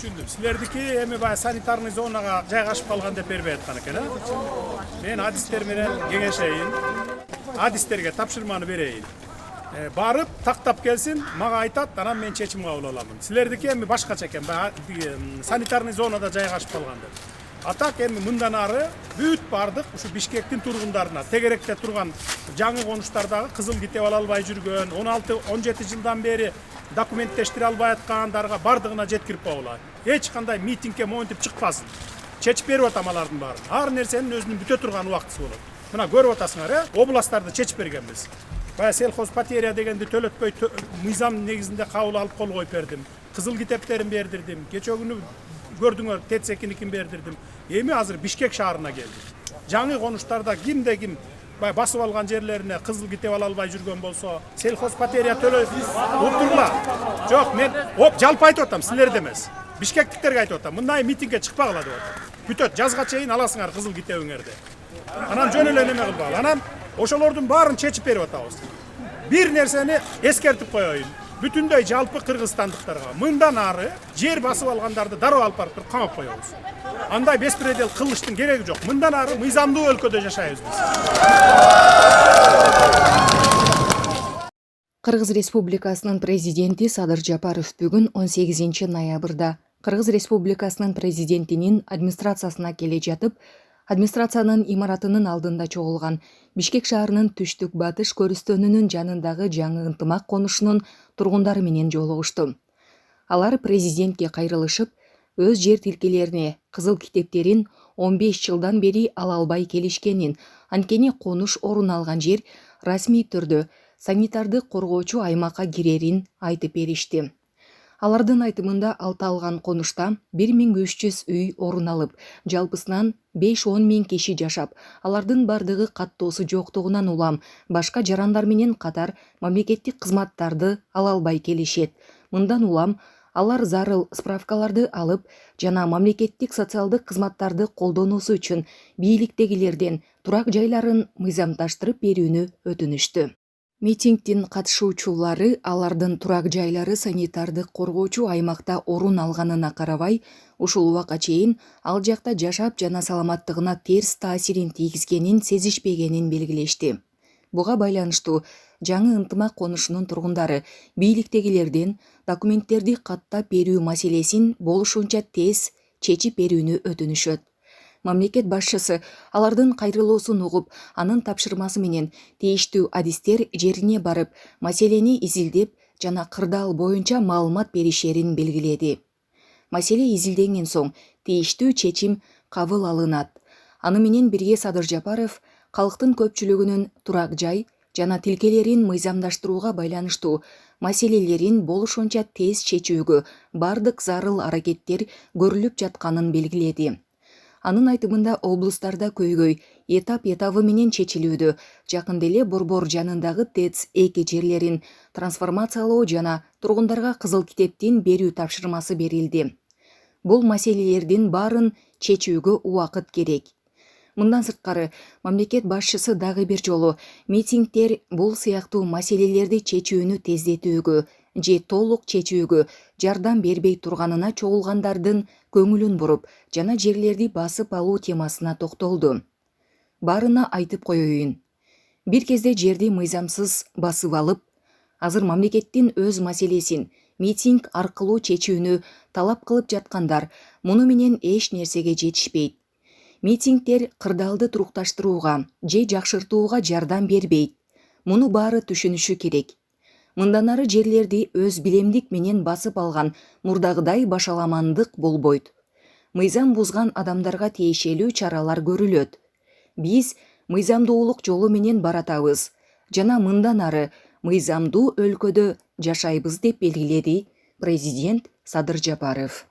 түшүндүм. Силердики эми баягы санитарный зонага жайгашып калган деп бербей аткан экен, Мен адистер менен кеңешейин. Адистерге тапшырманы берейин. Барып тактап келсин, мага айтат, анан мен чечим кабыл аламын. Силердики эми башкача экен, санитарный зонада жайгашып калган деп. Атак эми мындан ары бүт бардык ушу Бишкектин тургундарына, тегеректе турган жаңы конуштардагы кызыл китеп ала албай жүргөн, 16-17 жылдан бери документтештире албай аткандарга бардыгына жеткирип коелу. Эч кандай митингге монтип чыкпасын. Чечип берип атам алардын баарын. Ар нерсенин өзүнүн бүтө турган убактысы болот. Мына көрүп атасыңар, областтарды чечип бергенбиз. Баягы сельхоз потеря дегенди төлөтпөй мыйзам негизинде кабыл алып кол коюп бердим. Кызыл китептерин бердирдим. Кече күнү көрдүңөр, ТЭЦ-2'никин бердирдим. Эми азыр Бишкек шаарына келдим. Жаңы конуштарда кимде ким басып алган жерлерине кызыл китеп ала албай жүргөн болсо, сельхоз потеря төлөй утурла. Жок, мен жалпы айтып атам, силерде эмес. Бишкектиктерге айтып атам. Мындай митингге чыкпагыла деп атам. Бүтөт, жазга чейин аласыңар кызыл китебиңерди. Анан жөн эле неме кылбагыла. Анан ошолордун баарын чечип берип атабыз. Бир нерсени эскертип коеюн. Бүтүндөй жалпы кыргызстандыктарга мындан ары жер басып алгандарды дароо алып барып камап коебуз. Андай беспредел кылыштын кереги жок. Мындан ары мыйзамдуу өлкөдө жашайбыз биз. Кыргыз Республикасынын президенти Садыр Жапаров бүгүн 18 ноябрда Кыргыз Республикасынын президентинин администрациясына келе жатып, администрациянын имаратынын алдында чогулган Бишкек шаарынын түштүк батыш көрүстөнүнүн жанындагы жаңы ынтымак конушунун тургундары менен жолугушту. Алар президентке кайрылышып, өз жер тилкелерине кызыл китептерин 15 жылдан бери ала албай келишкенин, анткени конуш орун алган жер расмий түрдө санитарды коргоочу аймакка кирерин айтып беришти. Алардын айтымында алталган конушта 1300 үй орун алып, жалпысынан 5-10 миң киши жашап, алардын бардыгы каттоосу жоктугунан улам башка жарандар менен катар мамлекеттик кызматтарды ала албай келишет. Мындан улам алар зарыл справкаларды алып жана мамлекеттик социалдык кызматтарды колдонуусу үчүн бийликтегилерден турак жайларын мыйзамдаштырып берүүнү өтүнүштү. Митингдин катышуучулары алардын турак жайлары санитарды коргоочу аймакта орун алганына карабай, ушул убакка чейин ал жакта жашап жана саламаттыгына терс таасирин тийгизгенин сезишпегенин белгилешти. Буга байланыштуу жаңы ынтымак конушунун тургундары бийликтегилерден документтерди каттап берүү маселесин болушунча тез чечип берүүнү өтүнүшөт. Мамлекет башчысы алардын кайрылуусун угуп, анын тапшырмасы менен тийиштүү адистер жерине барып, маселени изилдеп жана кырдаал боюнча маалымат беришерин белгиледи. Маселе изилденген соң тийиштүү чечим кабыл алынат. Аны менен бирге Садыр Жапаров калктын көпчүлүгүнүн турак жай жана тилкелерин мыйзамдаштырууга байланыштуу маселелерин болушунча тез чечүүгө бардык зарыл аракеттер көрүлүп жатканын белгиледи. Анын айтымында облустарда көйгөй этап-этабы менен чечилүүдө, жакында эле Борбор жанындагы ТЭЦ-2 жерлерин трансформациялоо жана тургундарга кызыл китептин берүү тапшырмасы берилди. Бул маселелердин баарын чечүүгө убакыт керек. Мындан сырткары, мамлекет башчысы дагы бир жолу митингдер бул сыяктуу маселелерди чечүүнү тездетүүгө же толук чечүүгө жардам бербей турганына чогулгандардын көңүлүн буруп жана жерлерди басып алуу темасына токтолду. Баарына айтып коеюн. Бир кезде жерди мыйзамсыз басып алып, азыр мамлекеттин өз маселесин митинг аркылуу чечүүнү талап кылып жаткандар муну менен эч нерсеге жетишпейт. Митингдер кырдаалды турукташтырууга же жакшыртууга жардам бербейт. Муну баары түшүнүшү керек. Мындан ары жерлерди өз билемдик менен басып алган мурдагыдай башаламандык болбойт. Мыйзам бузган адамдарга тиешелүү чаралар көрүлөт. Биз мыйзамдуулук жолу менен баратабыз жана мындан ары мыйзамдуу өлкөдө жашайбыз деп белгиледи президент Садыр Жапаров.